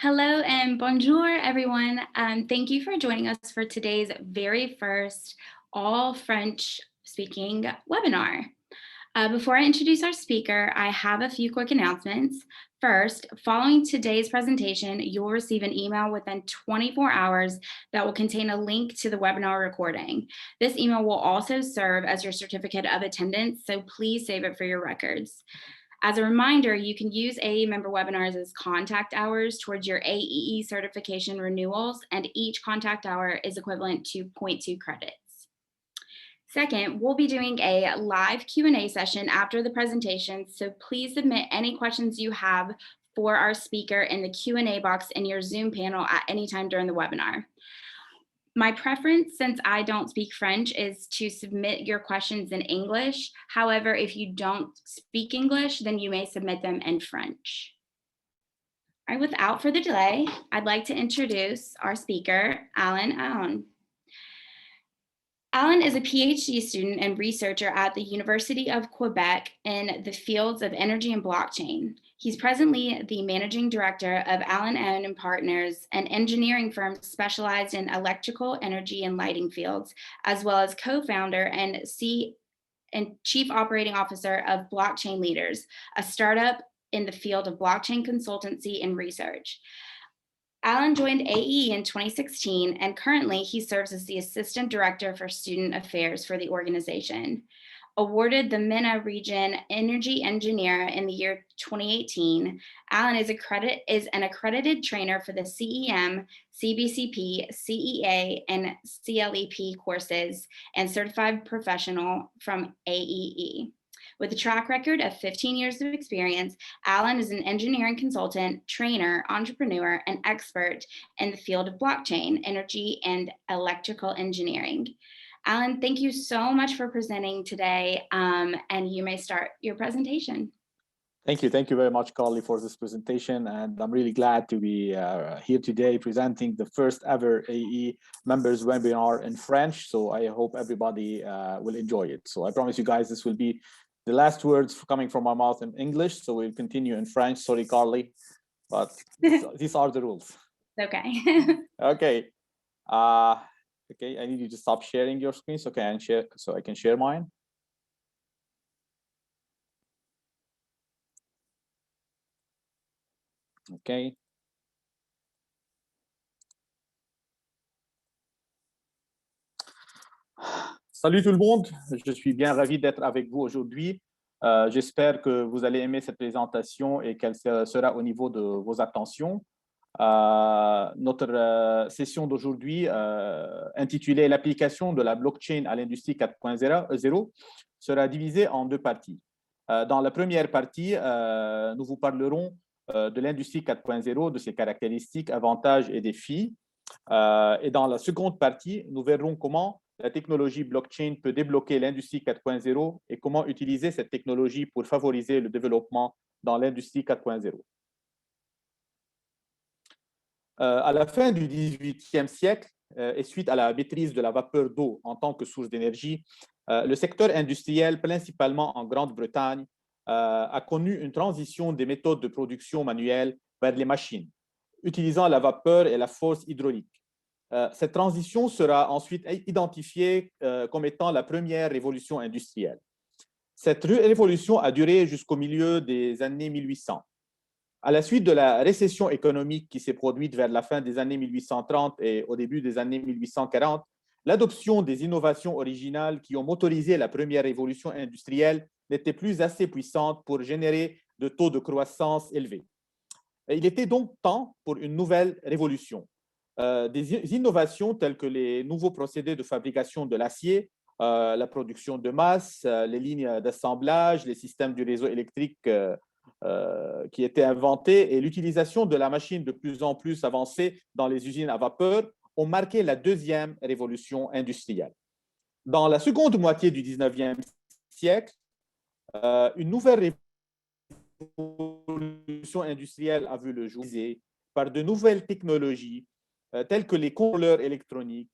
Hello and bonjour, everyone. Thank you for joining us for today's very first all French speaking webinar. Before I introduce our speaker, I have a few quick announcements. First, following today's presentation, you'll receive an email within 24 hours that will contain a link to the webinar recording. This email will also serve as your certificate of attendance, so please save it for your records. As a reminder, you can use AE member webinars as contact hours towards your AEE certification renewals, and each contact hour is equivalent to 0.2 credits. Second, we'll be doing a live Q&A session after the presentation, so please submit any questions you have for our speaker in the Q&A box in your Zoom panel at any time during the webinar. My preference, since I don't speak French, is to submit your questions in English. However, if you don't speak English, then you may submit them in French. All right, without further delay, I'd like to introduce our speaker, Alain Aon. Alain is a PhD student and researcher at the University of Quebec in the fields of energy and blockchain. He's presently the managing director of Alain Aon and Partners, an engineering firm specialized in electrical, energy, and lighting fields, as well as co-founder and chief operating officer of Blockchain Leaders, a startup in the field of blockchain consultancy and research. Alain joined AE in 2016, and currently he serves as the Assistant Director for Student Affairs for the organization. Awarded the MENA Region Energy Engineer in the year 2018, Alain is an accredited trainer for the CEM, CBCP, CEA, and CLEP courses and certified professional from AEE. With a track record of 15 years of experience, Alain is an engineering consultant, trainer, entrepreneur, and expert in the field of blockchain, energy, and electrical engineering. Alain, thank you so much for presenting today, and you may start your presentation. Thank you. Thank you very much, Carly, for this presentation. And I'm really glad to be here today presenting the first ever AE members webinar in French. So I hope everybody will enjoy it. So I promise you guys, this will be the last words coming from my mouth in English. So we'll continue in French. Sorry, Carly, but these are the rules. Okay. Okay. Okay, I need you to stop sharing your screen so I can share mine. Okay. Salut tout le monde, je suis bien ravi d'être avec vous aujourd'hui. J'espère que vous allez aimer cette présentation et qu'elle sera au niveau de vos attentions. Notre session d'aujourd'hui, intitulée l'application de la blockchain à l'industrie 4.0, sera divisée en deux parties. Dans la première partie, nous vous parlerons de l'industrie 4.0, de ses caractéristiques, avantages et défis. Et dans la seconde partie, nous verrons comment la technologie blockchain peut débloquer l'industrie 4.0 et comment utiliser cette technologie pour favoriser le développement dans l'industrie 4.0. À la fin du XVIIIe siècle, et suite à la maîtrise de la vapeur d'eau en tant que source d'énergie, le secteur industriel, principalement en Grande-Bretagne, a connu une transition des méthodes de production manuelles vers les machines, utilisant la vapeur et la force hydraulique. Cette transition sera ensuite identifiée comme étant la première révolution industrielle. Cette révolution a duré jusqu'au milieu des années 1800. À la suite de la récession économique qui s'est produite vers la fin des années 1830 et au début des années 1840, l'adoption des innovations originales qui ont motorisé la première révolution industrielle n'était plus assez puissante pour générer de taux de croissance élevés. Il était donc temps pour une nouvelle révolution. Des innovations telles que les nouveaux procédés de fabrication de l'acier, la production de masse, les lignes d'assemblage, les systèmes du réseau électrique qui étaient inventés et l'utilisation de la machine de plus en plus avancée dans les usines à vapeur ont marqué la deuxième révolution industrielle. Dans la seconde moitié du 19e siècle, une nouvelle révolution industrielle a vu le jour par de nouvelles technologies telles que les contrôleurs électroniques,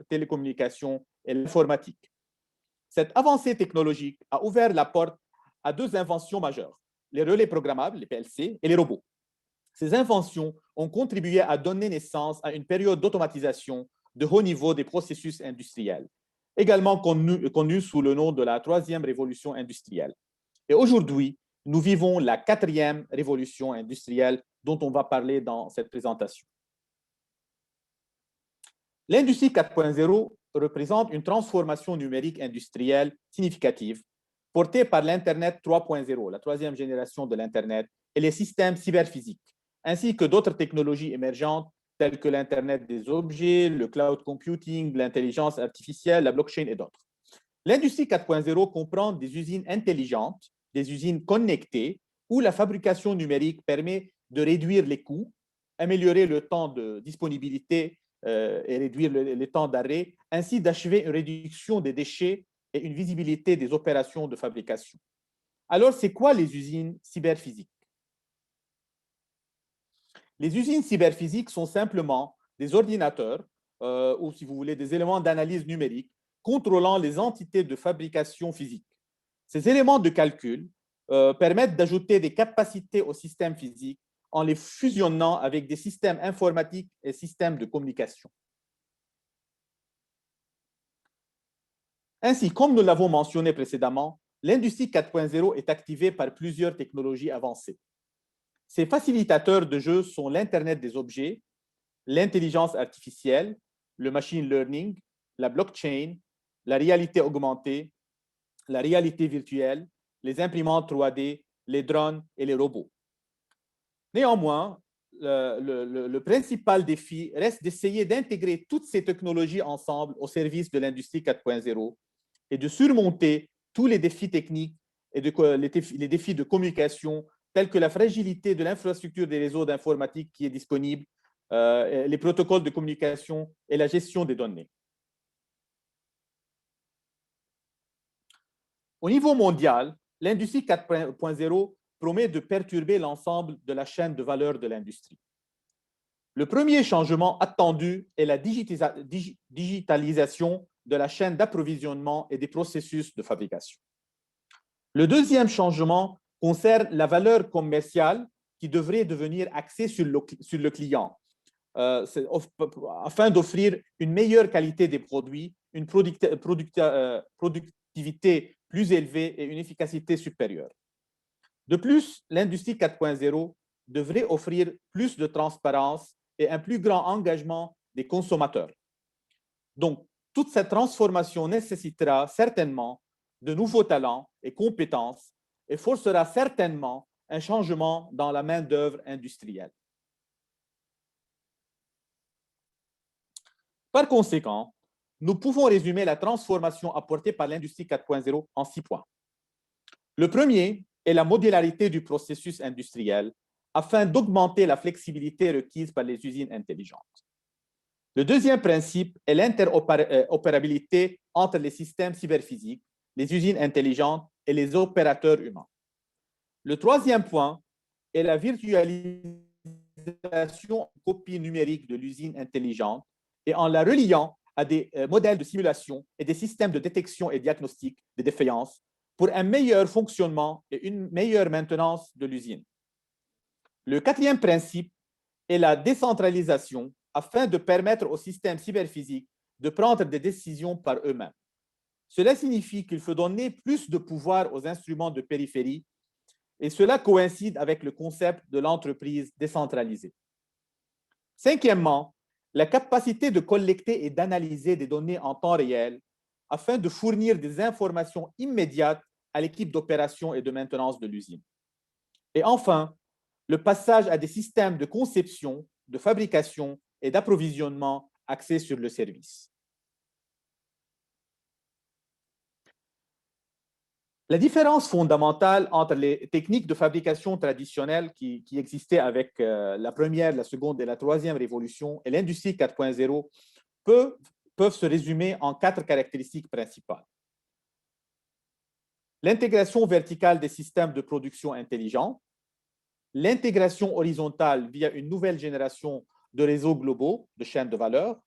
télécommunications et l'informatique. Cette avancée technologique a ouvert la porte à deux inventions majeures, les relais programmables, les PLC, et les robots. Ces inventions ont contribué à donner naissance à une période d'automatisation de haut niveau des processus industriels, également connue sous le nom de la troisième révolution industrielle. Et aujourd'hui, nous vivons la quatrième révolution industrielle dont on va parler dans cette présentation. L'industrie 4.0 représente une transformation numérique industrielle significative portée par l'Internet 3.0, la troisième génération de l'Internet, et les systèmes cyberphysiques, ainsi que d'autres technologies émergentes telles que l'Internet des objets, le cloud computing, l'intelligence artificielle, la blockchain et d'autres. L'industrie 4.0 comprend des usines intelligentes, des usines connectées, où la fabrication numérique permet de réduire les coûts, améliorer le temps de disponibilité et réduire les temps d'arrêt, ainsi d'achever une réduction des déchets et une visibilité des opérations de fabrication. Alors, c'est quoi les usines cyberphysiques? Les usines cyberphysiques sont simplement des ordinateurs ou, si vous voulez, des éléments d'analyse numérique contrôlant les entités de fabrication physique. Ces éléments de calcul permettent d'ajouter des capacités au système physique en les fusionnant avec des systèmes informatiques et systèmes de communication. Ainsi, comme nous l'avons mentionné précédemment, l'industrie 4.0 est activée par plusieurs technologies avancées. Ces facilitateurs de jeu sont l'Internet des objets, l'intelligence artificielle, le machine learning, la blockchain, la réalité augmentée, la réalité virtuelle, les imprimantes 3D, les drones et les robots. Néanmoins, le principal défi reste d'essayer d'intégrer toutes ces technologies ensemble au service de l'industrie 4.0 et de surmonter tous les défis techniques et les défis de communication tels que la fragilité de l'infrastructure des réseaux d'informatique qui est disponible, les protocoles de communication et la gestion des données. Au niveau mondial, l'industrie 4.0 promet de perturber l'ensemble de la chaîne de valeur de l'industrie. Le premier changement attendu est la digitalisation de la chaîne d'approvisionnement et des processus de fabrication. Le deuxième changement concerne la valeur commerciale qui devrait devenir axée sur le client, afin d'offrir une meilleure qualité des produits, une productivité plus élevée et une efficacité supérieure. De plus, l'industrie 4.0 devrait offrir plus de transparence et un plus grand engagement des consommateurs. Donc, toute cette transformation nécessitera certainement de nouveaux talents et compétences et forcera certainement un changement dans la main-d'œuvre industrielle. Par conséquent, nous pouvons résumer la transformation apportée par l'industrie 4.0 en 6 points. Le premier est la modularité du processus industriel afin d'augmenter la flexibilité requise par les usines intelligentes. Le deuxième principe est l'interopérabilité entre les systèmes cyberphysiques, les usines intelligentes et les opérateurs humains. Le troisième point est la virtualisation copie numérique de l'usine intelligente et en la reliant à des modèles de simulation et des systèmes de détection et diagnostic des défaillances pour un meilleur fonctionnement et une meilleure maintenance de l'usine. Le quatrième principe est la décentralisation afin de permettre aux systèmes cyberphysiques de prendre des décisions par eux-mêmes. Cela signifie qu'il faut donner plus de pouvoir aux instruments de périphérie et cela coïncide avec le concept de l'entreprise décentralisée. Cinquièmement, la capacité de collecter et d'analyser des données en temps réel afin de fournir des informations immédiates à l'équipe d'opération et de maintenance de l'usine. Et enfin, le passage à des systèmes de conception, de fabrication et d'approvisionnement axés sur le service. La différence fondamentale entre les techniques de fabrication traditionnelles qui existaient avec la première, la seconde et la troisième révolution et l'industrie 4.0 peuvent se résumer en 4 caractéristiques principales. L'intégration verticale des systèmes de production intelligents, l'intégration horizontale via une nouvelle génération de réseaux globaux de chaînes de valeur,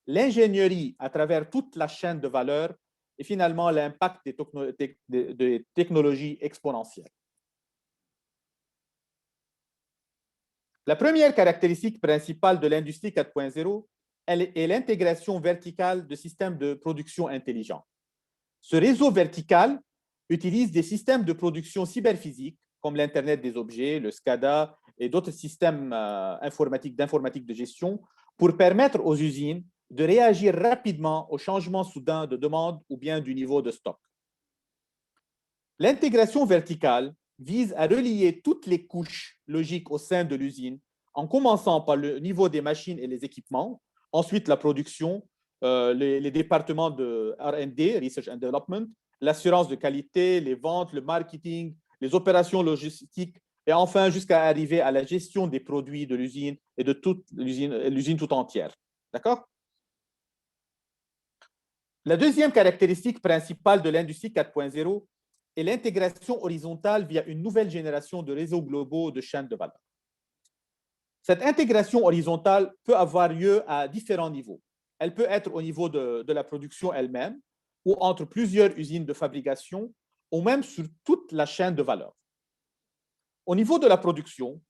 l'ingénierie à travers toute la chaîne de valeur et finalement l'impact des technologies exponentielles. La première caractéristique principale de l'industrie 4.0 est l'intégration verticale de systèmes de production intelligents. Ce réseau vertical utilise des systèmes de production cyberphysique comme l'Internet des objets, le SCADA et d'autres systèmes d'informatique de gestion pour permettre aux usines de réagir rapidement aux changements soudains de demande ou bien du niveau de stock. L'intégration verticale vise à relier toutes les couches logiques au sein de l'usine, en commençant par le niveau des machines et les équipements, ensuite la production, les départements de R&D, Research and Development, l'assurance de qualité, les ventes, le marketing, les opérations logistiques, et enfin jusqu'à arriver à la gestion des produits de l'usine et de toute l'usine tout entière. D'accord? La deuxième caractéristique principale de l'industrie 4.0 est l'intégration horizontale via une nouvelle génération de réseaux globaux de chaînes de valeur. Cette intégration horizontale peut avoir lieu à différents niveaux. Elle peut être au niveau de la production elle-même ou entre plusieurs usines de fabrication ou même sur toute la chaîne de valeur. Au niveau de la production,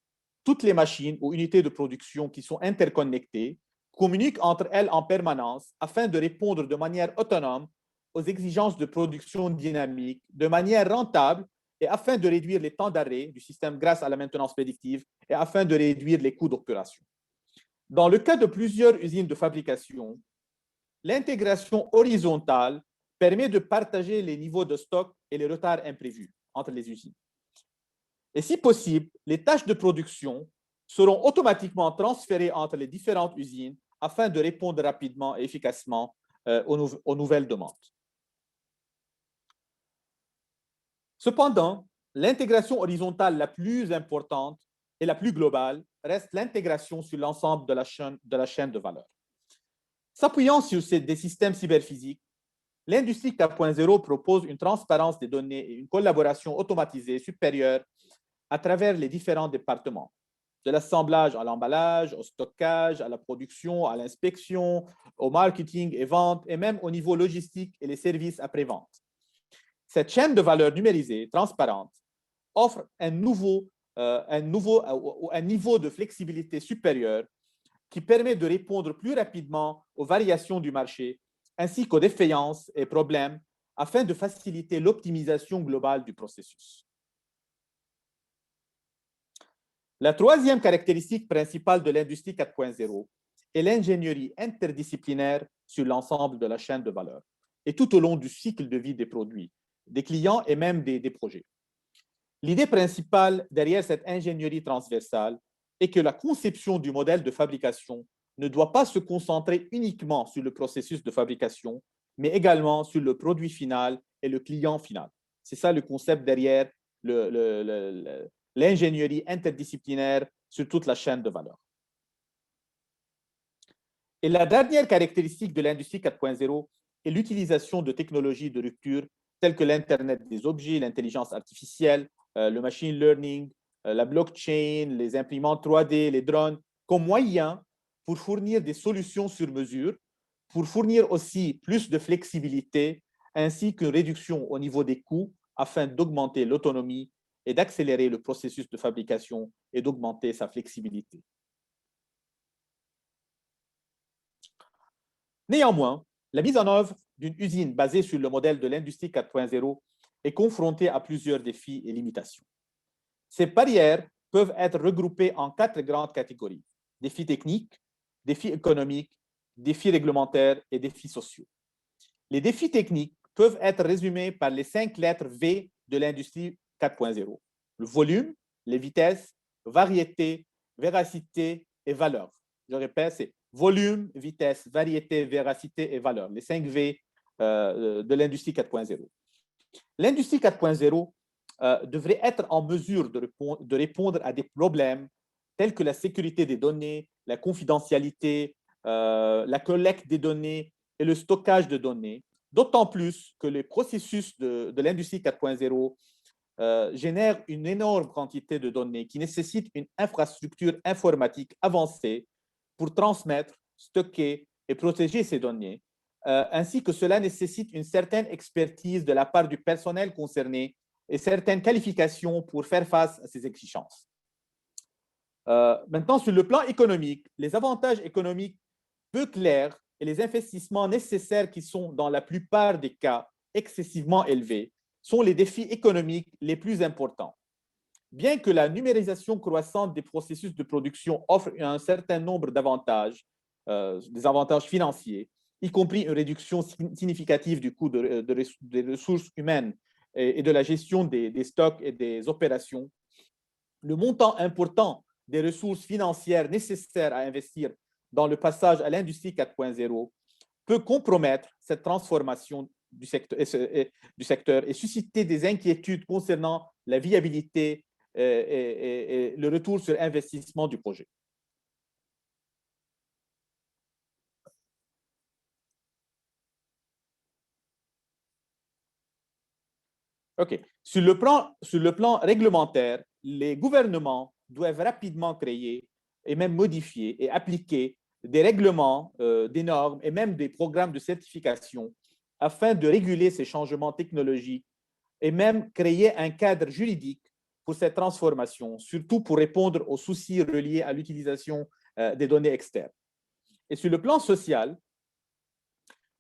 toutes les machines ou unités de production qui sont interconnectées communiquent entre elles en permanence afin de répondre de manière autonome aux exigences de production dynamique de manière rentable et afin de réduire les temps d'arrêt du système grâce à la maintenance prédictive et afin de réduire les coûts d'opération. Dans le cas de plusieurs usines de fabrication, l'intégration horizontale permet de partager les niveaux de stock et les retards imprévus entre les usines. Et si possible, les tâches de production seront automatiquement transférées entre les différentes usines afin de répondre rapidement et efficacement aux nouvelles demandes. Cependant, l'intégration horizontale la plus importante et la plus globale reste l'intégration sur l'ensemble de la chaîne de valeur. S'appuyant sur des systèmes cyberphysiques, l'industrie 4.0 propose une transparence des données et une collaboration automatisée supérieure à travers les différents départements, de l'assemblage à l'emballage, au stockage, à la production, à l'inspection, au marketing et vente, et même au niveau logistique et les services après-vente. Cette chaîne de valeur numérisée, transparente, offre un niveau de flexibilité supérieur qui permet de répondre plus rapidement aux variations du marché ainsi qu'aux défaillances et problèmes afin de faciliter l'optimisation globale du processus. La troisième caractéristique principale de l'industrie 4.0 est l'ingénierie interdisciplinaire sur l'ensemble de la chaîne de valeur et tout au long du cycle de vie des produits, des clients et même des projets. L'idée principale derrière cette ingénierie transversale est que la conception du modèle de fabrication ne doit pas se concentrer uniquement sur le processus de fabrication, mais également sur le produit final et le client final. C'est ça le concept derrière l'ingénierie interdisciplinaire sur toute la chaîne de valeur. Et la dernière caractéristique de l'industrie 4.0 est l'utilisation de technologies de rupture telles que l'Internet des objets, l'intelligence artificielle, le machine learning, la blockchain, les imprimantes 3D, les drones, comme moyen pour fournir des solutions sur mesure, pour fournir aussi plus de flexibilité, ainsi qu'une réduction au niveau des coûts afin d'augmenter l'autonomie et d'accélérer le processus de fabrication et d'augmenter sa flexibilité. Néanmoins, la mise en œuvre d'une usine basée sur le modèle de l'industrie 4.0 est confrontée à plusieurs défis et limitations. Ces barrières peuvent être regroupées en 4 grandes catégories: défis techniques, défis économiques, défis réglementaires et défis sociaux. Les défis techniques peuvent être résumés par les 5 lettres V de l'industrie 4.0: le volume, les vitesses, variété, véracité et valeur. Je répète, c'est volume, vitesse, variété, véracité et valeur, les 5 V de l'industrie 4.0. L'industrie 4.0 devrait être en mesure de répondre à des problèmes tels que la sécurité des données, la confidentialité, la collecte des données et le stockage de données, d'autant plus que les processus de l'industrie 4.0 génèrent une énorme quantité de données qui nécessitent une infrastructure informatique avancée pour transmettre, stocker et protéger ces données, ainsi que cela nécessite une certaine expertise de la part du personnel concerné et certaines qualifications pour faire face à ces exigences. Maintenant, sur le plan économique, les avantages économiques peu clairs et les investissements nécessaires qui sont, dans la plupart des cas, excessivement élevés, sont les défis économiques les plus importants. Bien que la numérisation croissante des processus de production offre un certain nombre d'avantages, des avantages financiers, y compris une réduction significative du coût des ressources humaines et de la gestion des stocks et des opérations, le montant important des ressources financières nécessaires à investir dans le passage à l'industrie 4.0 peut compromettre cette transformation du secteur et susciter des inquiétudes concernant la viabilité et le retour sur investissement du projet. OK. Sur le plan réglementaire, les gouvernements doivent rapidement créer et même modifier et appliquer des règlements, des normes et même des programmes de certification afin de réguler ces changements technologiques et même créer un cadre juridique pour cette transformation, surtout pour répondre aux soucis reliés à l'utilisation des données externes. Et sur le plan social,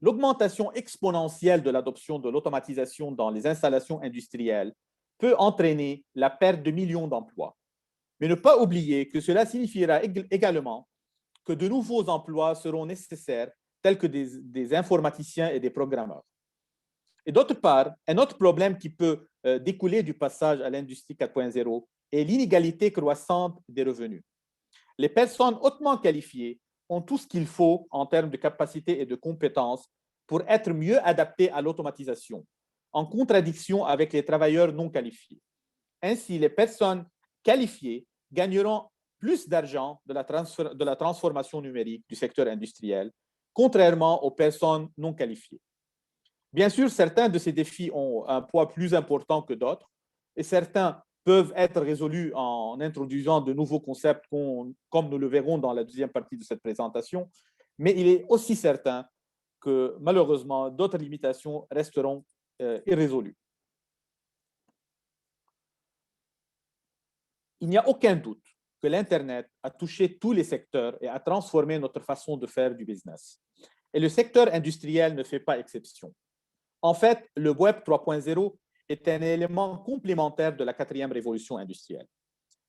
l'augmentation exponentielle de l'adoption de l'automatisation dans les installations industrielles peut entraîner la perte de millions d'emplois. Mais ne pas oublier que cela signifiera également que de nouveaux emplois seront nécessaires, tels que des informaticiens et des programmeurs. Et d'autre part, un autre problème qui peut découler du passage à l'industrie 4.0 est l'inégalité croissante des revenus. Les personnes hautement qualifiées ont tout ce qu'il faut en termes de capacité et de compétences pour être mieux adaptées à l'automatisation, en contradiction avec les travailleurs non qualifiés. Ainsi, les personnes qualifiées gagneront plus d'argent de la transformation numérique du secteur industriel, contrairement aux personnes non qualifiées. Bien sûr, certains de ces défis ont un poids plus important que d'autres, et certains peuvent être résolus en introduisant de nouveaux concepts, comme nous le verrons dans la deuxième partie de cette présentation, mais il est aussi certain que malheureusement, d'autres limitations resteront irrésolues. Il n'y a aucun doute que l'Internet a touché tous les secteurs et a transformé notre façon de faire du business. Et le secteur industriel ne fait pas exception. En fait, le Web 3.0 est un élément complémentaire de la quatrième révolution industrielle.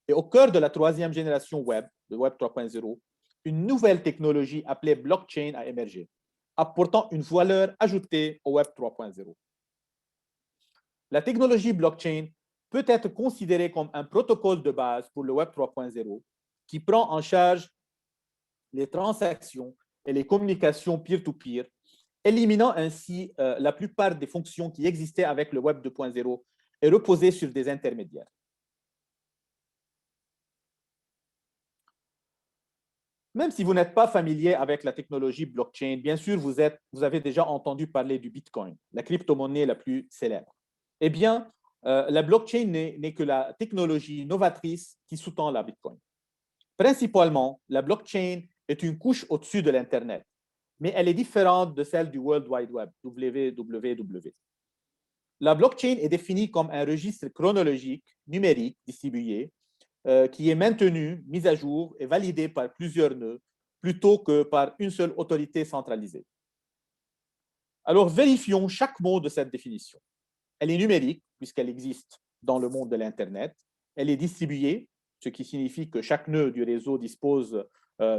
Et au cœur de la troisième génération Web, le Web 3.0, une nouvelle technologie appelée blockchain a émergé, apportant une valeur ajoutée au Web 3.0. La technologie blockchain peut être considérée comme un protocole de base pour le Web 3.0 qui prend en charge les transactions et les communications peer-to-peer, éliminant ainsi la plupart des fonctions qui existaient avec le Web 2.0 et reposaient sur des intermédiaires. Même si vous n'êtes pas familier avec la technologie blockchain, bien sûr, vous avez déjà entendu parler du Bitcoin, la crypto-monnaie la plus célèbre. Eh bien, la blockchain n'est que la technologie novatrice qui sous-tend la Bitcoin. Principalement, la blockchain est une couche au-dessus de l'Internet, mais elle est différente de celle du World Wide Web, WWW. La blockchain est définie comme un registre chronologique numérique distribué qui est maintenu, mis à jour et validé par plusieurs nœuds plutôt que par une seule autorité centralisée. Alors, vérifions chaque mot de cette définition. Elle est numérique, puisqu'elle existe dans le monde de l'Internet. Elle est distribuée, ce qui signifie que chaque nœud du réseau dispose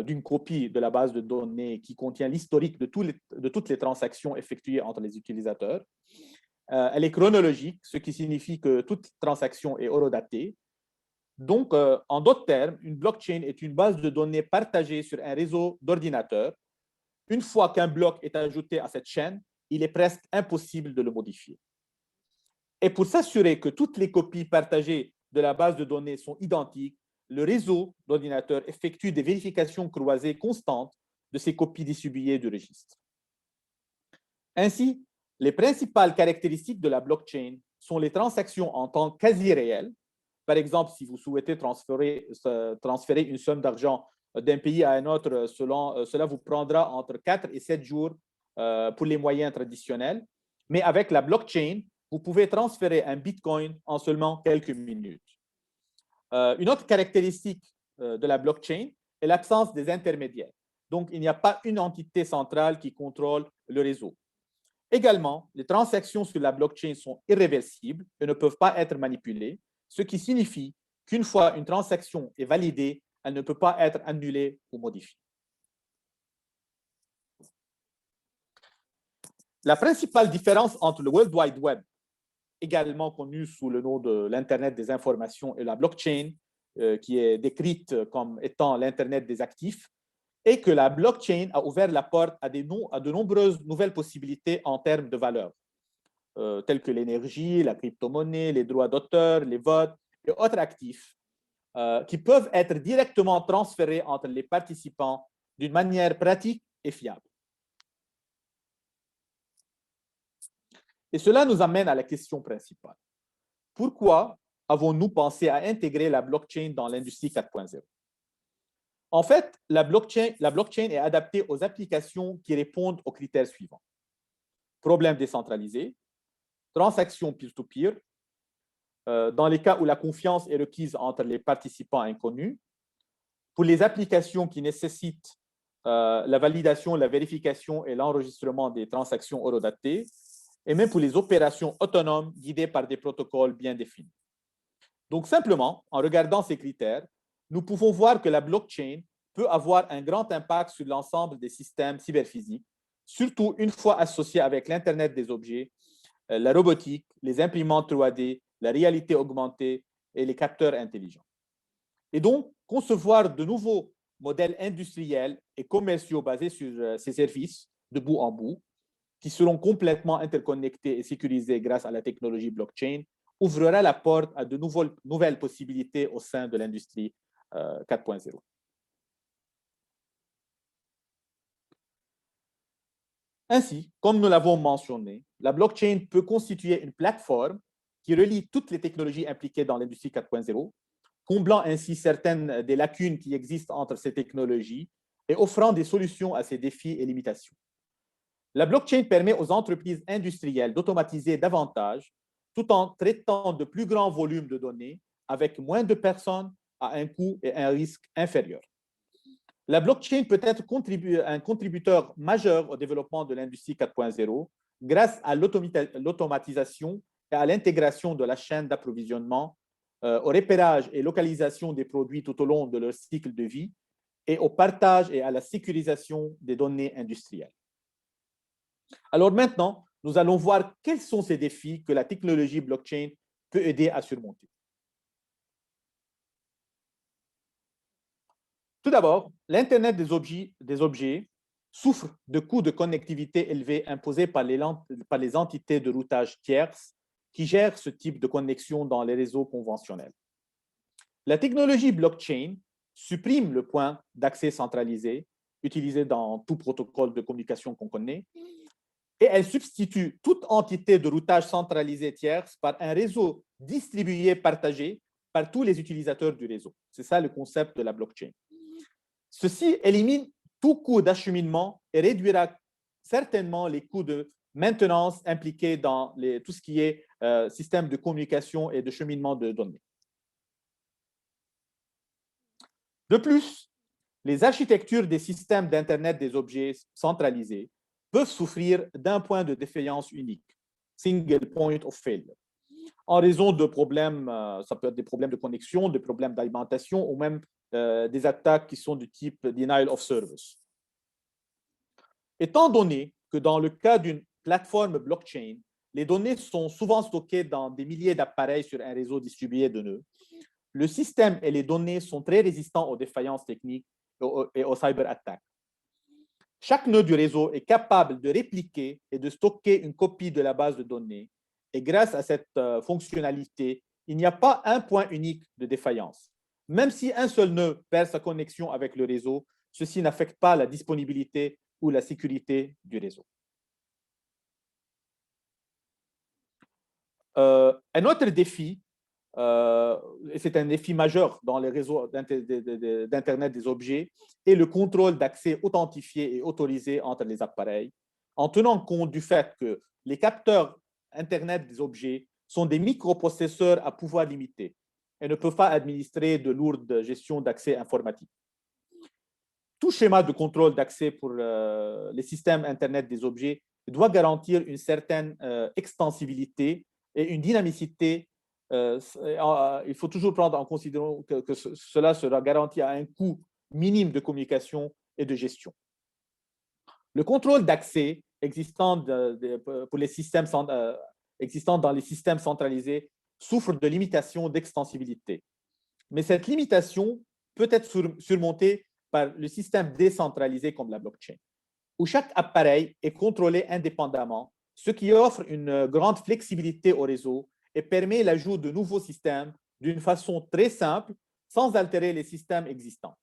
d'une copie de la base de données qui contient l'historique de toutes les transactions effectuées entre les utilisateurs. Elle est chronologique, ce qui signifie que toute transaction est horodatée. Donc, en d'autres termes, une blockchain est une base de données partagée sur un réseau d'ordinateurs. Une fois qu'un bloc est ajouté à cette chaîne, il est presque impossible de le modifier. Et pour s'assurer que toutes les copies partagées de la base de données sont identiques, le réseau d'ordinateurs effectue des vérifications croisées constantes de ces copies distribuées du registre. Ainsi, les principales caractéristiques de la blockchain sont les transactions en temps quasi réel. Par exemple, si vous souhaitez transférer une somme d'argent d'un pays à un autre, cela vous prendra entre 4 et 7 jours pour les moyens traditionnels. Mais avec la blockchain, vous pouvez transférer un Bitcoin en seulement quelques minutes. Une autre caractéristique de la blockchain est l'absence des intermédiaires. Donc, il n'y a pas une entité centrale qui contrôle le réseau. Également, les transactions sur la blockchain sont irréversibles et ne peuvent pas être manipulées, ce qui signifie qu'une fois une transaction est validée, elle ne peut pas être annulée ou modifiée. La principale différence entre le World Wide Web, également connu sous le nom de l'Internet des informations, et la blockchain, qui est décrite comme étant l'Internet des actifs, est que la blockchain a ouvert la porte à de nombreuses nouvelles possibilités en termes de valeur, telles que l'énergie, la crypto-monnaie, les droits d'auteur, les votes et autres actifs, qui peuvent être directement transférés entre les participants d'une manière pratique et fiable. Et cela nous amène à la question principale. Pourquoi avons-nous pensé à intégrer la blockchain dans l'industrie 4.0? En fait, la blockchain est adaptée aux applications qui répondent aux critères suivants. Problème décentralisé, transactions peer-to-peer, dans les cas où la confiance est requise entre les participants inconnus, pour les applications qui nécessitent la validation, la vérification et l'enregistrement des transactions horodatées, et même pour les opérations autonomes guidées par des protocoles bien définis. Donc, simplement, en regardant ces critères, nous pouvons voir que la blockchain peut avoir un grand impact sur l'ensemble des systèmes cyberphysiques, surtout une fois associée avec l'Internet des objets, la robotique, les imprimantes 3D, la réalité augmentée et les capteurs intelligents. Et donc, concevoir de nouveaux modèles industriels et commerciaux basés sur ces services de bout en bout, qui seront complètement interconnectés et sécurisés grâce à la technologie blockchain, ouvrira la porte à de nouvelles possibilités au sein de l'industrie 4.0. Ainsi, comme nous l'avons mentionné, la blockchain peut constituer une plateforme qui relie toutes les technologies impliquées dans l'industrie 4.0, comblant ainsi certaines des lacunes qui existent entre ces technologies et offrant des solutions à ces défis et limitations. La blockchain permet aux entreprises industrielles d'automatiser davantage tout en traitant de plus grands volumes de données avec moins de personnes à un coût et un risque inférieur. La blockchain peut être un contributeur majeur au développement de l'industrie 4.0 grâce à l'automatisation et à l'intégration de la chaîne d'approvisionnement, au repérage et localisation des produits tout au long de leur cycle de vie et au partage et à la sécurisation des données industrielles. Alors maintenant, nous allons voir quels sont ces défis que la technologie blockchain peut aider à surmonter. Tout d'abord, l'Internet des objets souffre de coûts de connectivité élevés imposés par les entités de routage tierces qui gèrent ce type de connexion dans les réseaux conventionnels. La technologie blockchain supprime le point d'accès centralisé utilisé dans tout protocole de communication qu'on connaît et elle substitue toute entité de routage centralisé tierce par un réseau distribué, partagé par tous les utilisateurs du réseau. C'est ça le concept de la blockchain. Ceci élimine tout coût d'acheminement et réduira certainement les coûts de maintenance impliqués dans tout ce qui est système de communication et de cheminement de données. De plus, les architectures des systèmes d'Internet des objets centralisés peuvent souffrir d'un point de défaillance unique, single point of failure, en raison de problèmes, ça peut être des problèmes de connexion, des problèmes d'alimentation ou même des attaques qui sont du type denial of service. Étant donné que dans le cas d'une plateforme blockchain, les données sont souvent stockées dans des milliers d'appareils sur un réseau distribué de nœuds, le système et les données sont très résistants aux défaillances techniques et aux cyberattaques. Chaque nœud du réseau est capable de répliquer et de stocker une copie de la base de données. Et grâce à cette fonctionnalité, il n'y a pas un point unique de défaillance. Même si un seul nœud perd sa connexion avec le réseau, ceci n'affecte pas la disponibilité ou la sécurité du réseau. Un autre défi, et c'est un défi majeur dans les réseaux d'Internet des objets, est le contrôle d'accès authentifié et autorisé entre les appareils, en tenant compte du fait que les capteurs Internet des objets sont des microprocesseurs à pouvoir limité. et ne peuvent pas administrer de lourdes gestions d'accès informatique. Tout schéma de contrôle d'accès pour les systèmes Internet des objets doit garantir une certaine extensibilité et une dynamicité. Il faut toujours prendre en considération que cela sera garanti à un coût minime de communication et de gestion. Le contrôle d'accès existant pour les systèmes existant dans les systèmes centralisés souffre de limitations d'extensibilité. Mais cette limitation peut être surmontée par le système décentralisé comme la blockchain, où chaque appareil est contrôlé indépendamment, ce qui offre une grande flexibilité au réseau et permet l'ajout de nouveaux systèmes d'une façon très simple, sans altérer les systèmes existants.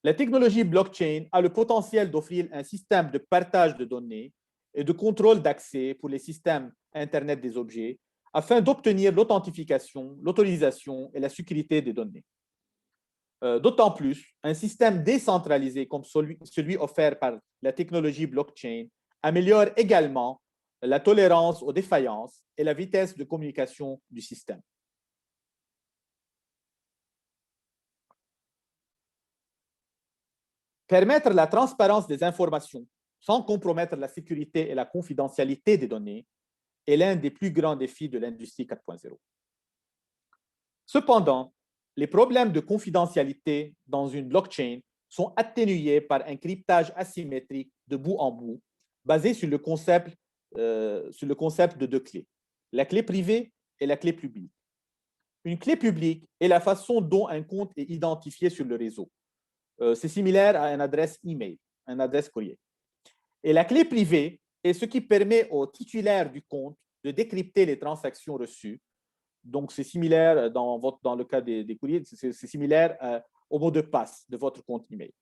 La technologie blockchain a le potentiel d'offrir un système de partage de données et de contrôle d'accès pour les systèmes Internet des objets afin d'obtenir l'authentification, l'autorisation et la sécurité des données. D'autant plus, un système décentralisé comme celui offert par la technologie blockchain améliore également la tolérance aux défaillances et la vitesse de communication du système. Permettre la transparence des informations sans compromettre la sécurité et la confidentialité des données est l'un des plus grands défis de l'industrie 4.0. Cependant, les problèmes de confidentialité dans une blockchain sont atténués par un cryptage asymétrique de bout en bout, basé sur le concept de deux clés, la clé privée et la clé publique. Une clé publique est la façon dont un compte est identifié sur le réseau. C'est similaire à une adresse email, une adresse courrier. Et la clé privée est ce qui permet au titulaire du compte de décrypter les transactions reçues. Donc, c'est similaire dans le cas des courriers, c'est similaire au mot de passe de votre compte email.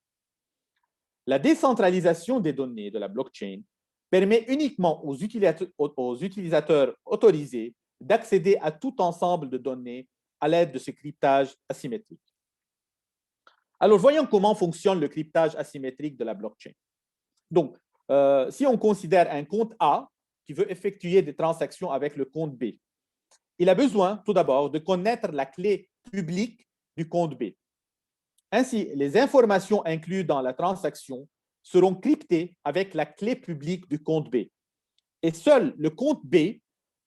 La décentralisation des données de la blockchain permet uniquement aux utilisateurs autorisés d'accéder à tout ensemble de données à l'aide de ce cryptage asymétrique. Alors, voyons comment fonctionne le cryptage asymétrique de la blockchain. Donc, si on considère un compte A qui veut effectuer des transactions avec le compte B, il a besoin tout d'abord de connaître la clé publique du compte B. Ainsi, les informations incluses dans la transaction seront cryptées avec la clé publique du compte B. Et seul le compte B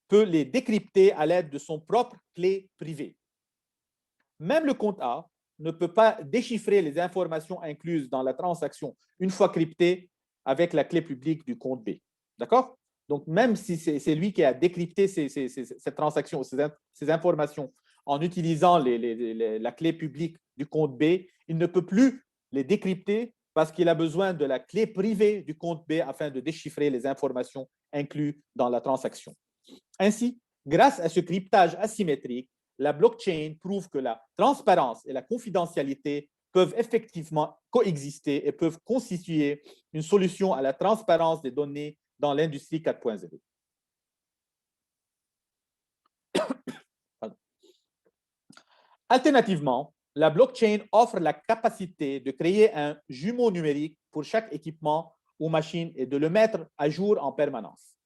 peut les décrypter à l'aide de son propre clé privée. Même le compte A ne peut pas déchiffrer les informations incluses dans la transaction une fois cryptées avec la clé publique du compte B. D'accord? Donc, même si c'est lui qui a décrypté cette transaction, ces informations en utilisant la clé publique du compte B, il ne peut plus les décrypter parce qu'il a besoin de la clé privée du compte B afin de déchiffrer les informations incluses dans la transaction. Ainsi, grâce à ce cryptage asymétrique, la blockchain prouve que la transparence et la confidentialité peuvent effectivement coexister et peuvent constituer une solution à la transparence des données dans l'industrie 4.0. Alternativement, la blockchain offre la capacité de créer un jumeau numérique pour chaque équipement ou machine et de le mettre à jour en permanence.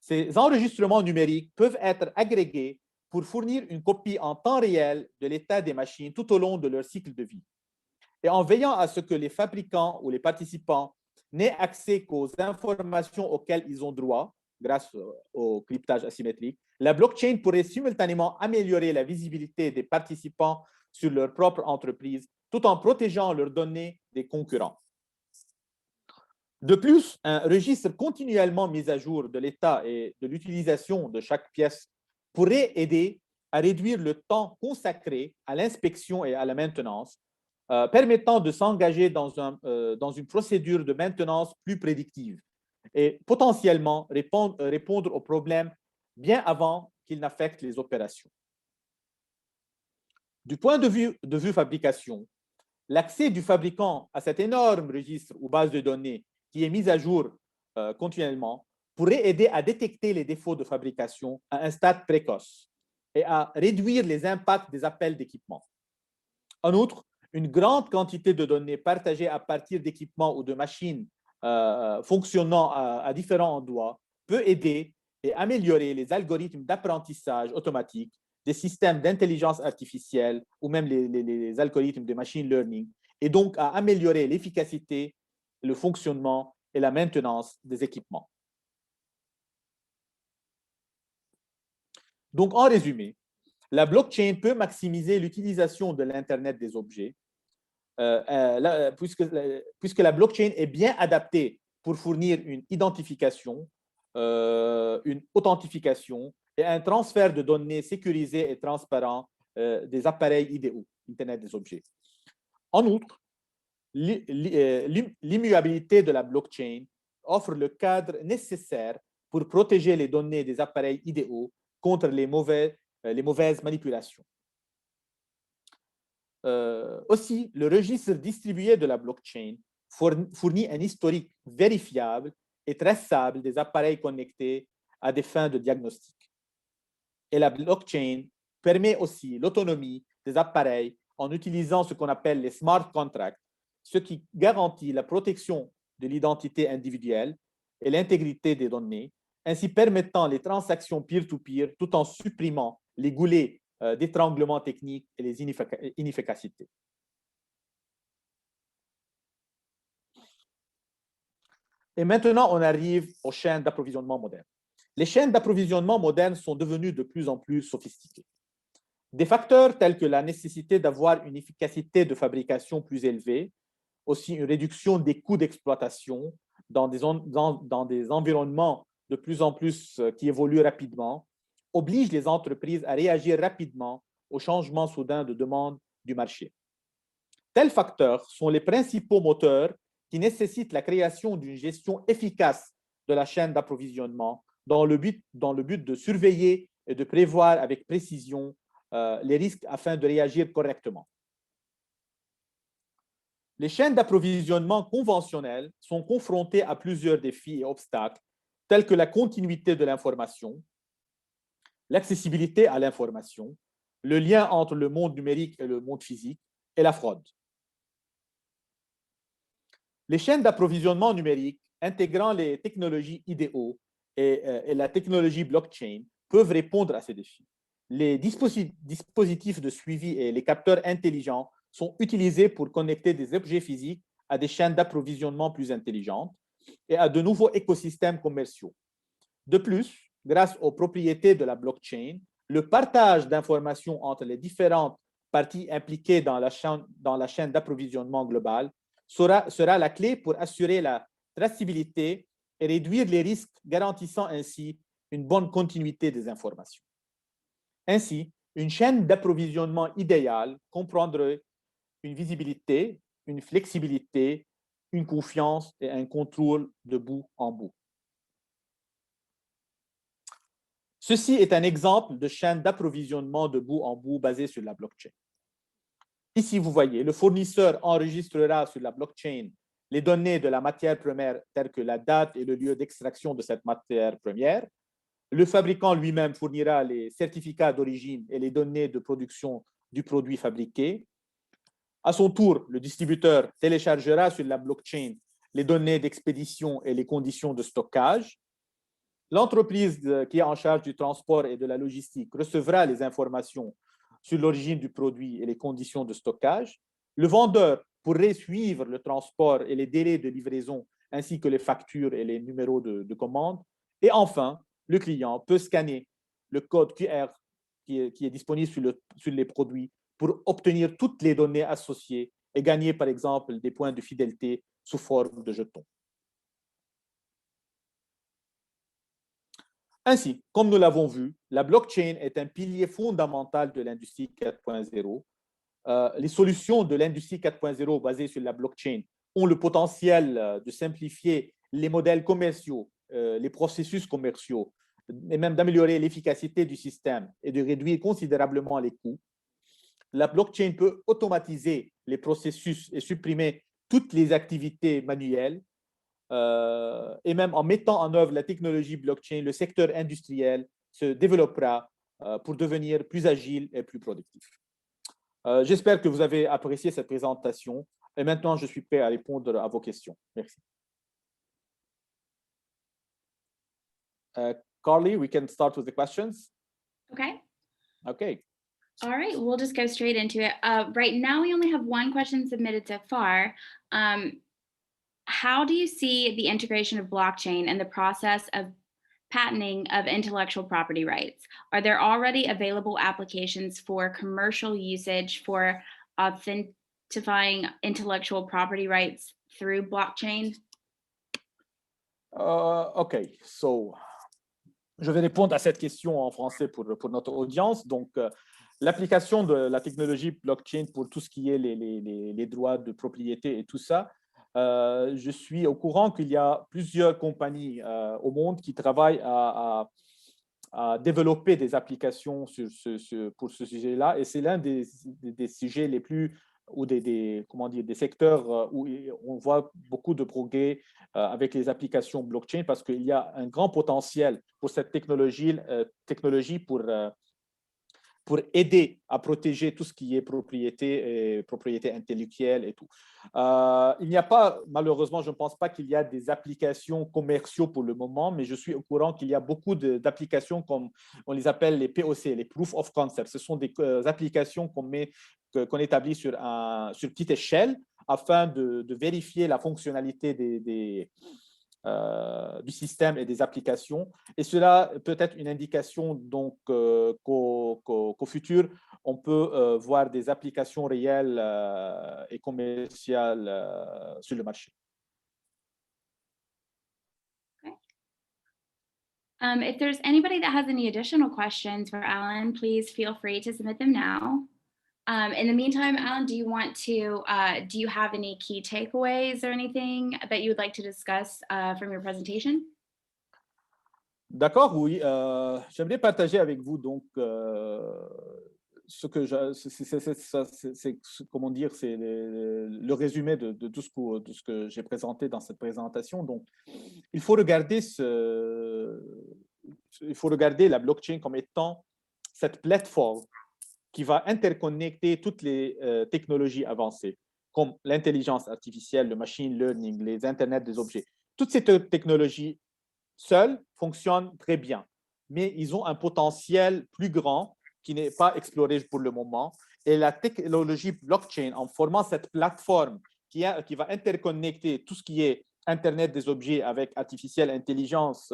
Ces enregistrements numériques peuvent être agrégés pour fournir une copie en temps réel de l'état des machines tout au long de leur cycle de vie. Et en veillant à ce que les fabricants ou les participants n'aient accès qu'aux informations auxquelles ils ont droit, grâce au cryptage asymétrique, la blockchain pourrait simultanément améliorer la visibilité des participants sur leur propre entreprise, tout en protégeant leurs données des concurrents. De plus, un registre continuellement mis à jour de l'état et de l'utilisation de chaque pièce pourrait aider à réduire le temps consacré à l'inspection et à la maintenance, permettant de s'engager dans une procédure de maintenance plus prédictive et potentiellement répondre aux problèmes bien avant qu'ils n'affectent les opérations. Du point de vue fabrication, l'accès du fabricant à cet énorme registre ou base de données qui est mis à jour continuellement pourrait aider à détecter les défauts de fabrication à un stade précoce et à réduire les impacts des appels d'équipement. En outre, une grande quantité de données partagées à partir d'équipements ou de machines fonctionnant à différents endroits peut aider et améliorer les algorithmes d'apprentissage automatique des systèmes d'intelligence artificielle ou même les algorithmes de machine learning, et donc à améliorer l'efficacité, le fonctionnement et la maintenance des équipements. Donc, en résumé, la blockchain peut maximiser l'utilisation de l'Internet des objets, puisque la blockchain est bien adaptée pour fournir une identification, une authentification et un transfert de données sécurisé et transparent des appareils idéaux, Internet des objets. En outre, l'immuabilité de la blockchain offre le cadre nécessaire pour protéger les données des appareils idéaux contre les mauvaises manipulations. Aussi, le registre distribué de la blockchain fournit un historique vérifiable et traçable des appareils connectés à des fins de diagnostic. Et la blockchain permet aussi l'autonomie des appareils en utilisant ce qu'on appelle les smart contracts, ce qui garantit la protection de l'identité individuelle et l'intégrité des données, ainsi permettant les transactions peer-to-peer tout en supprimant les goulets d'étranglement technique et les inefficacités. Et maintenant, on arrive aux chaînes d'approvisionnement modernes. Les chaînes d'approvisionnement modernes sont devenues de plus en plus sophistiquées. Des facteurs tels que la nécessité d'avoir une efficacité de fabrication plus élevée, aussi une réduction des coûts d'exploitation dans des environnements de plus en plus qui évoluent rapidement, obligent les entreprises à réagir rapidement aux changements soudains de demande du marché. Tels facteurs sont les principaux moteurs qui nécessitent la création d'une gestion efficace de la chaîne d'approvisionnement dans le but de surveiller et de prévoir avec précision les risques afin de réagir correctement. Les chaînes d'approvisionnement conventionnelles sont confrontées à plusieurs défis et obstacles, tels que la continuité de l'information, l'accessibilité à l'information, le lien entre le monde numérique et le monde physique, et la fraude. Les chaînes d'approvisionnement numérique intégrant les technologies IDO et la technologie blockchain peuvent répondre à ces défis. Les dispositifs de suivi et les capteurs intelligents sont utilisés pour connecter des objets physiques à des chaînes d'approvisionnement plus intelligentes et à de nouveaux écosystèmes commerciaux. De plus, grâce aux propriétés de la blockchain, le partage d'informations entre les différentes parties impliquées dans la chaîne d'approvisionnement globale sera la clé pour assurer la traçabilité et réduire les risques, garantissant ainsi une bonne continuité des informations. Ainsi, une chaîne d'approvisionnement idéale comprendrait une visibilité, une flexibilité, une confiance et un contrôle de bout en bout. Ceci est un exemple de chaîne d'approvisionnement de bout en bout basée sur la blockchain. Ici, vous voyez, le fournisseur enregistrera sur la blockchain les données de la matière première telles que la date et le lieu d'extraction de cette matière première. Le fabricant lui-même fournira les certificats d'origine et les données de production du produit fabriqué. À son tour, le distributeur téléchargera sur la blockchain les données d'expédition et les conditions de stockage. L'entreprise qui est en charge du transport et de la logistique recevra les informations sur l'origine du produit et les conditions de stockage. Le vendeur pourrait suivre le transport et les délais de livraison ainsi que les factures et les numéros de commande. Et enfin, le client peut scanner le code QR qui est disponible sur les produits pour obtenir toutes les données associées et gagner, par exemple, des points de fidélité sous forme de jetons. Ainsi, comme nous l'avons vu, la blockchain est un pilier fondamental de l'industrie 4.0. Les solutions de l'industrie 4.0 basées sur la blockchain ont le potentiel de simplifier les modèles commerciaux, les processus commerciaux, et même d'améliorer l'efficacité du système et de réduire considérablement les coûts. La blockchain peut automatiser les processus et supprimer toutes les activités manuelles. Et même en mettant en œuvre la technologie blockchain, le secteur industriel se développera pour devenir plus agile et plus productif. J'espère que vous avez apprécié cette présentation et maintenant je suis prêt à répondre à vos questions. Merci. Carly, we can start with the questions. Okay. OK. All right, we'll just go straight into it. Right now, we only have one question submitted so far. How do you see the integration of blockchain and the process of patenting of intellectual property rights? Are there already available applications for commercial usage for authentifying intellectual property rights through blockchain? OK. So, je vais répondre à cette question en français pour notre audience. Donc, l'application de la technologie blockchain pour tout ce qui est les droits de propriété et tout ça, je suis au courant qu'il y a plusieurs compagnies au monde qui travaillent à développer des applications pour ce sujet-là. Et c'est l'un des sujets les plus, ou comment dire, des secteurs où on voit beaucoup de progrès avec les applications blockchain parce qu'il y a un grand potentiel pour cette technologie pour aider à protéger tout ce qui est propriété intellectuelle et tout. Il n'y a pas, malheureusement, je ne pense pas qu'il y a des applications commerciaux pour le moment, mais je suis au courant qu'il y a beaucoup d'applications comme on les appelle les POC, les Proof of Concept. Ce sont des applications qu'on établit sur petite échelle afin de vérifier la fonctionnalité du système et des applications. Et cela peut être une indication donc qu'au futur, on peut voir des applications réelles et commerciales sur le marché. Okay. If there's anybody that has any additional questions for Alan, please feel free to submit them now. In the meantime, Alan, do you have any key takeaways or anything that you would like to discuss from your presentation? D'accord, oui. J'aimerais partager avec vous donc ce que comment dire, c'est le résumé de tout ce que j'ai présenté dans cette présentation. Donc, il faut regarder la blockchain comme étant cette plateforme qui va interconnecter toutes les technologies avancées, comme l'intelligence artificielle, le machine learning, les Internet des objets. Toutes ces technologies seules fonctionnent très bien, mais ils ont un potentiel plus grand qui n'est pas exploré pour le moment. Et la technologie blockchain, en formant cette plateforme qui va interconnecter tout ce qui est Internet des objets avec intelligence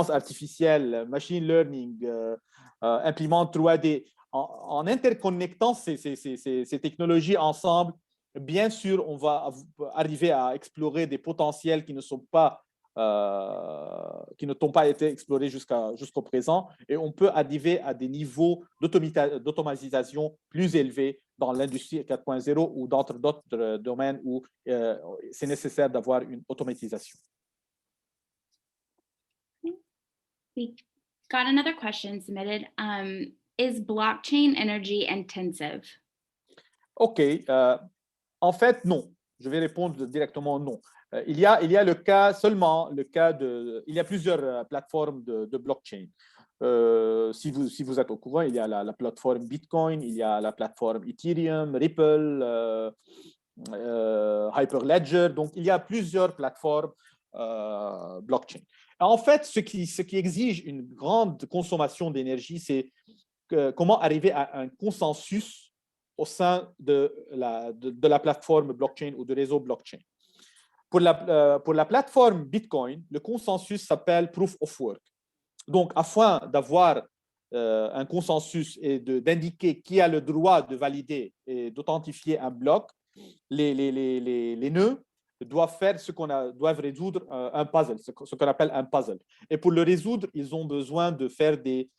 artificielle, machine learning, imprimante 3D, en interconnectant ces technologies ensemble, bien sûr, on va arriver à explorer des potentiels qui ne n'ont pas été explorés jusqu'au présent, et on peut arriver à des niveaux d'automatisation plus élevés dans l'industrie 4.0 ou dans d'autres domaines où c'est nécessaire d'avoir une automatisation. We got another question submitted. Is blockchain energy intensive? OK. En fait, non. Je vais répondre directement non. Il y a il y a plusieurs plateformes de blockchain. Si vous êtes au courant, il y a la plateforme Bitcoin, il y a la plateforme Ethereum, Ripple, Hyperledger. Donc, il y a plusieurs plateformes blockchain. En fait, ce qui exige une grande consommation d'énergie, c'est comment arriver à un consensus au sein de la plateforme blockchain ou de réseau blockchain. Pour la plateforme Bitcoin, le consensus s'appelle Proof of Work. Donc, afin d'avoir un consensus et d'indiquer qui a le droit de valider et d'authentifier un bloc, les nœuds doivent résoudre un puzzle, ce qu'on appelle un puzzle. Et pour le résoudre, ils ont besoin de faire des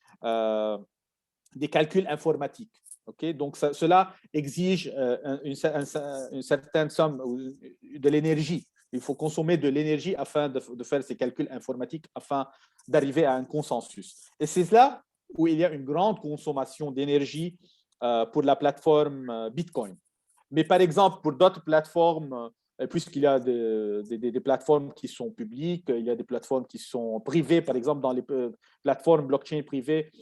calculs informatiques. Okay? Donc, cela exige une certaine somme de l'énergie. Il faut consommer de l'énergie afin de faire ces calculs informatiques, afin d'arriver à un consensus. Et c'est là où il y a une grande consommation d'énergie pour la plateforme Bitcoin. Mais par exemple, pour d'autres plateformes, puisqu'il y a des plateformes qui sont publiques, il y a des plateformes qui sont privées, par exemple, dans les plateformes blockchain privées,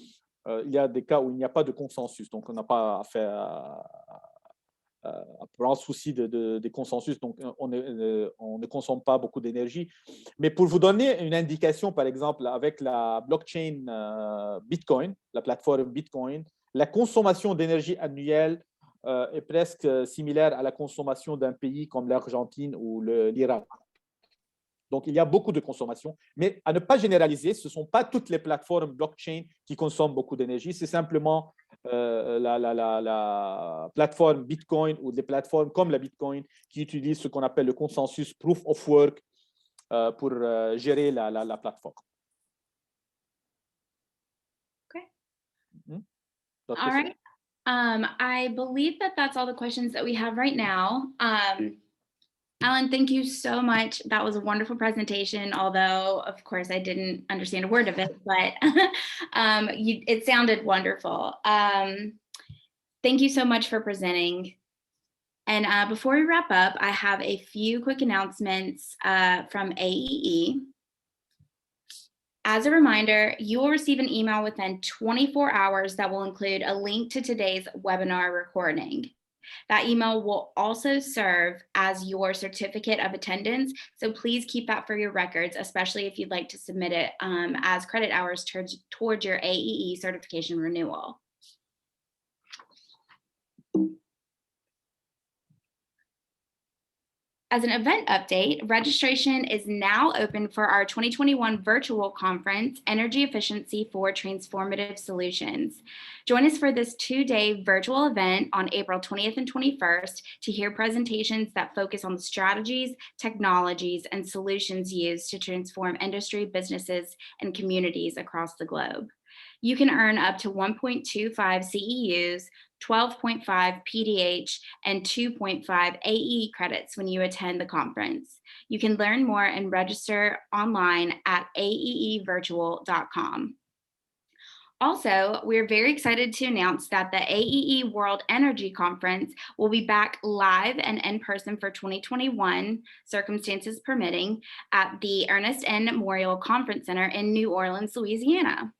il y a des cas où il n'y a pas de consensus, donc on n'a pas affaire à vraiment souci des consensus, donc on ne consomme pas beaucoup d'énergie. Mais pour vous donner une indication, par exemple, avec la blockchain Bitcoin, la plateforme Bitcoin, la consommation d'énergie annuelle est presque similaire à la consommation d'un pays comme l'Argentine ou l'Irak. Donc, il y a beaucoup de consommation, mais à ne pas généraliser, ce ne sont pas toutes les plateformes blockchain qui consomment beaucoup d'énergie, c'est simplement la plateforme Bitcoin ou des plateformes comme la Bitcoin qui utilisent ce qu'on appelle le consensus Proof of Work pour gérer la plateforme. Okay. D'autres All questions? right. I believe that that's all the questions that we have right now. Alan, thank you so much. That was a wonderful presentation, although, of course, I didn't understand a word of it, but it sounded wonderful. Thank you so much for presenting. And before we wrap up, I have a few quick announcements from AEE. As a reminder, you will receive an email within 24 hours that will include a link to today's webinar recording. That email will also serve as your certificate of attendance, so please keep that for your records, especially if you'd like to submit it as credit hours towards your AEE certification renewal. As an event update, registration is now open for our 2021 virtual conference, Energy Efficiency for Transformative Solutions. Join us for this 2-day virtual event on April 20th and 21st to hear presentations that focus on the strategies, technologies, and solutions used to transform industry, businesses, and communities across the globe. You can earn up to 1.25 CEUs, 12.5 PDH, and 2.5 AE credits when you attend the conference. You can learn more and register online at aeevirtual.com. Also, we're very excited to announce that the AEE World Energy Conference will be back live and in person for 2021, circumstances permitting, at the Ernest N. Memorial Conference Center in New Orleans, Louisiana.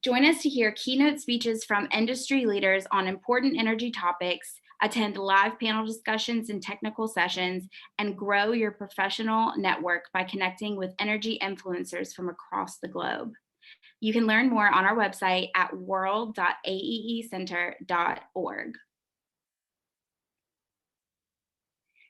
Join us to hear keynote speeches from industry leaders on important energy topics, attend live panel discussions and technical sessions, and grow your professional network by connecting with energy influencers from across the globe. You can learn more on our website at world.aeecenter.org.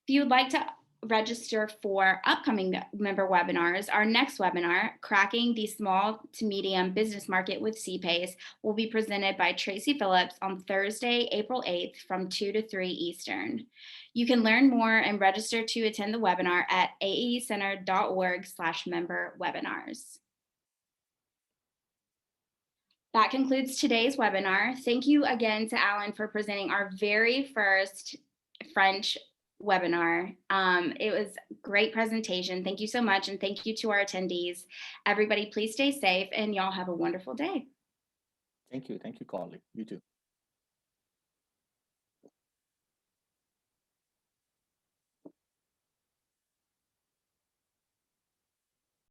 If you would like to register for upcoming member webinars, our next webinar, Cracking the Small to Medium Business Market with CPACE, will be presented by Tracy Phillips on Thursday, April 8th from 2 to 3 Eastern. You can learn more and register to attend the webinar at aeecenter.org/member webinars. That concludes today's webinar. Thank you again to Alan for presenting our very first French webinar. It was a great presentation. Thank you so much. And thank you to our attendees. Everybody, please stay safe and y'all have a wonderful day. Thank you. Thank you, Carly. You too.